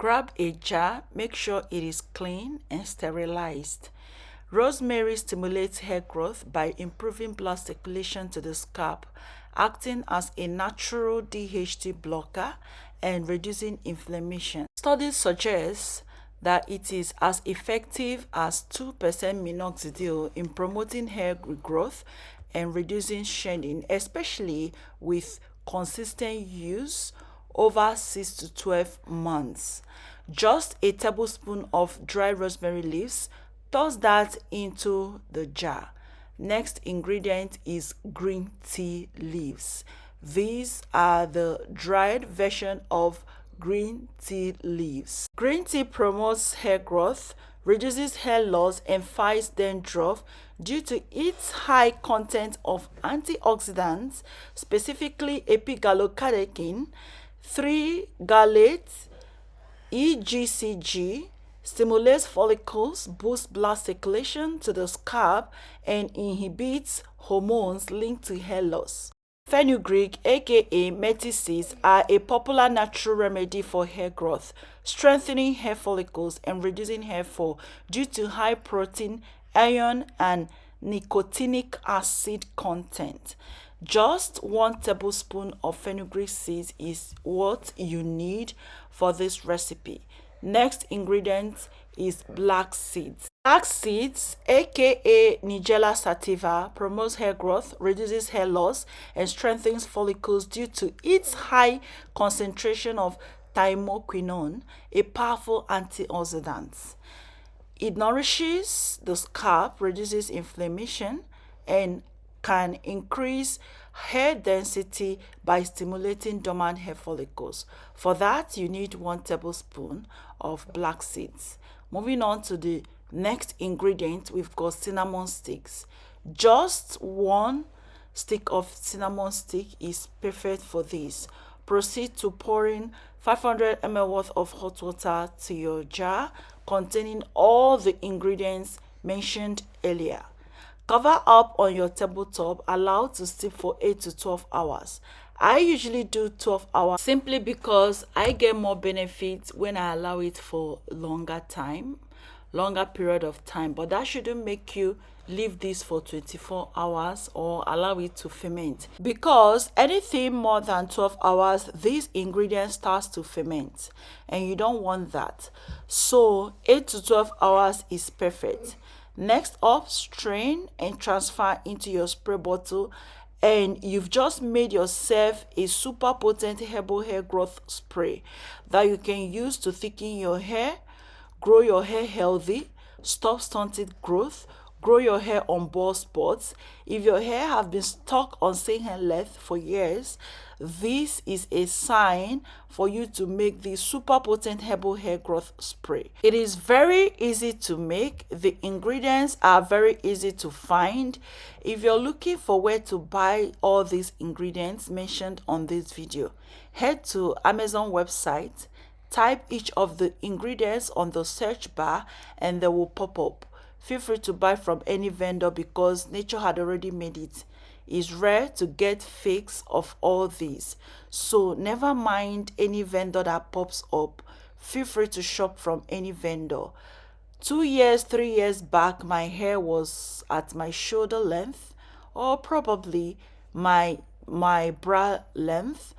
Grab a jar, make sure it is clean and sterilized. Rosemary stimulates hair growth by improving blood circulation to the scalp, acting as a natural DHT blocker and reducing inflammation. Studies suggest that it is as effective as 2% minoxidil in promoting hair regrowth and reducing shedding, especially with consistent use over 6 to 12 months. Just a tablespoon of dry rosemary leaves, toss that into the jar. Next ingredient is green tea leaves. These are the dried version of green tea leaves. Green tea promotes hair growth, reduces hair loss, and fights dandruff due to its high content of antioxidants, specifically epigallocatechin, 3-gallate, EGCG, stimulates follicles, boosts blood circulation to the scalp, and inhibits hormones linked to hair loss. Fenugreek, aka methi seeds, are a popular natural remedy for hair growth, strengthening hair follicles and reducing hair fall due to high protein, iron, and nicotinic acid content. Just 1 tablespoon of fenugreek seeds is what you need for this recipe. Next ingredient is black seeds. Black seeds, aka Nigella sativa, promotes hair growth, reduces hair loss, and strengthens follicles due to its high concentration of thymoquinone, a powerful antioxidant. It nourishes the scalp, reduces inflammation, and can increase hair density by stimulating dormant hair follicles. For that, you need 1 tablespoon of black seeds. Moving on to the next ingredient, we've got cinnamon sticks. Just 1 stick of cinnamon stick is perfect for this. Proceed to pouring 500 ml worth of hot water to your jar containing all the ingredients mentioned earlier. Cover up on your tabletop, allow to steep for 8 to 12 hours. I usually do 12 hours simply because I get more benefits when I allow it for longer period of time. But that shouldn't make you leave this for 24 hours or allow it to ferment, because anything more than 12 hours, these ingredients starts to ferment and you don't want that. So 8 to 12 hours is perfect. Next up, strain and transfer into your spray bottle, and you've just made yourself a super potent herbal hair growth spray that you can use to thicken your hair, grow your hair healthy, stop stunted growth, grow your hair on bald spots. If your hair have been stuck on same hair length for years, this is a sign for you to make the super potent herbal hair growth spray. It is very easy to make. The ingredients are very easy to find. If you're looking for where to buy all these ingredients mentioned on this video, head to Amazon website, type each of the ingredients on the search bar, and they will pop up. Feel free to buy from any vendor because nature had already made it. It's rare to get fakes of all these, so never mind any vendor that pops up. Feel free to shop from any vendor. 2 years, 3 years back, my hair was at my shoulder length or probably my bra length.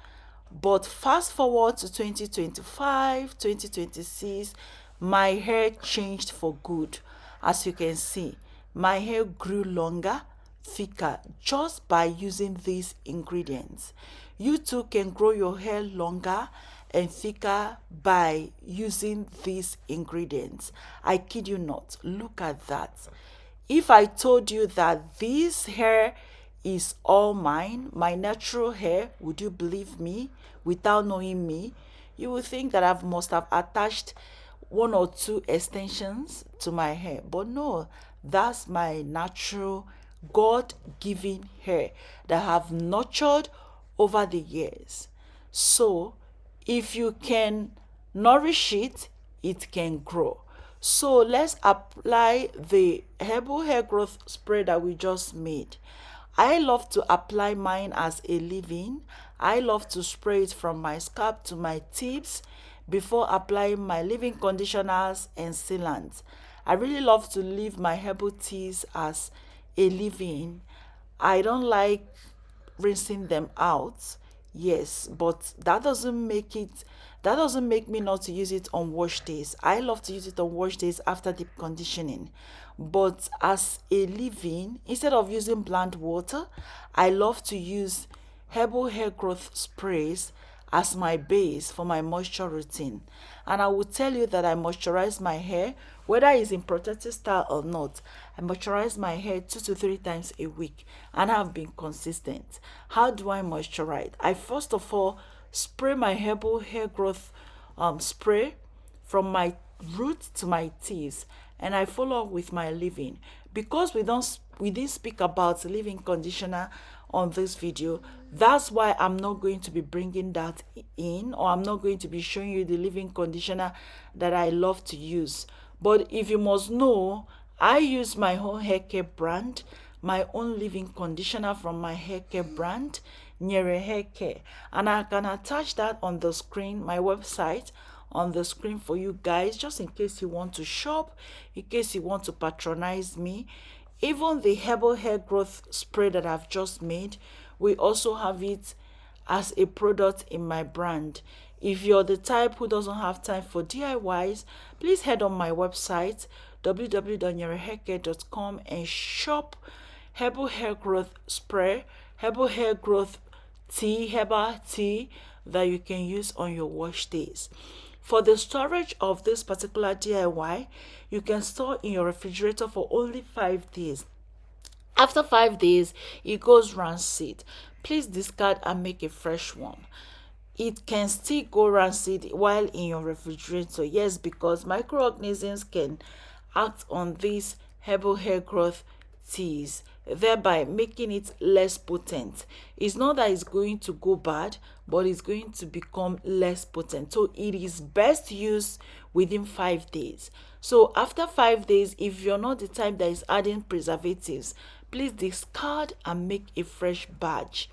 But fast forward to 2025, 2026, my hair changed for good. As you can see, my hair grew longer, thicker just by using these ingredients. You too can grow your hair longer and thicker by using these ingredients. I kid you not. Look at that. If I told you that this hair is all mine, my natural hair, would you believe me? Without knowing me, you would think that I must have attached 1 or 2 extensions to my hair. But no, that's my natural God-given hair that I have nurtured over the years. So if you can nourish it, it can grow. So let's apply the herbal hair growth spray that we just made. I love to apply mine as a leave-in. I love to spray it from my scalp to my tips, before applying my leave-in conditioners and sealants. I really love to leave my herbal teas as a leave-in. I don't like rinsing them out. Yes, but that doesn't make me not to use it on wash days. I love to use it on wash days after deep conditioning. But as a leave-in, instead of using bland water, I love to use herbal hair growth sprays as my base for my moisture routine. And I will tell you that I moisturize my hair, whether it's in protective style or not. I moisturize my hair 2 to 3 times a week and have been consistent. How do I moisturize? I first of all spray my herbal hair growth spray from my root to my tips, and I follow up with my leave-in. Because we didn't speak about leave-in conditioner on this video, that's why I'm not going to be bringing that in, or I'm not going to be showing you the leave-in conditioner that I love to use. But if you must know, I use my own hair care brand, my own leave-in conditioner from my hair care brand, Nyere Hair Care, and I can attach that on the screen, my website on the screen for you guys, just in case you want to shop, in case you want to patronize me. Even the herbal hair growth spray that I've just made, we also have it as a product in my brand. If you're the type who doesn't have time for DIYs, please head on my website www.nyerehaircare.com and shop herbal hair growth spray, herbal hair growth tea, herbal tea that you can use on your wash days. For the storage of this particular DIY, you can store in your refrigerator for only 5 days. After 5 days, it goes rancid. Please discard and make a fresh one. It can still go rancid while in your refrigerator. Yes, because microorganisms can act on these herbal hair growth teas, thereby making it less potent. It's not that it's going to go bad, but it's going to become less potent. So it is best used within 5 days. So after 5 days, if you're not the type that is adding preservatives, please discard and make a fresh batch.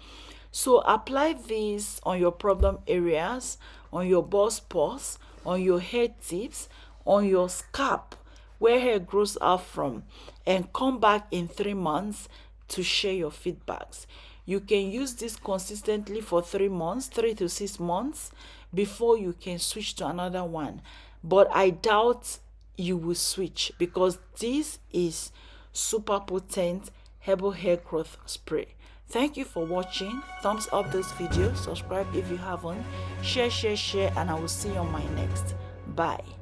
So apply this on your problem areas, on your bald spots, on your hair tips, on your scalp, where hair grows out from, and come back in 3 months to share your feedbacks. You can use this consistently for 3 months, 3 to 6 months, before you can switch to another one. But I doubt you will switch, because this is super potent herbal hair growth spray. Thank you for watching. Thumbs up this video, subscribe if you haven't, share, and I will see you on my next. Bye.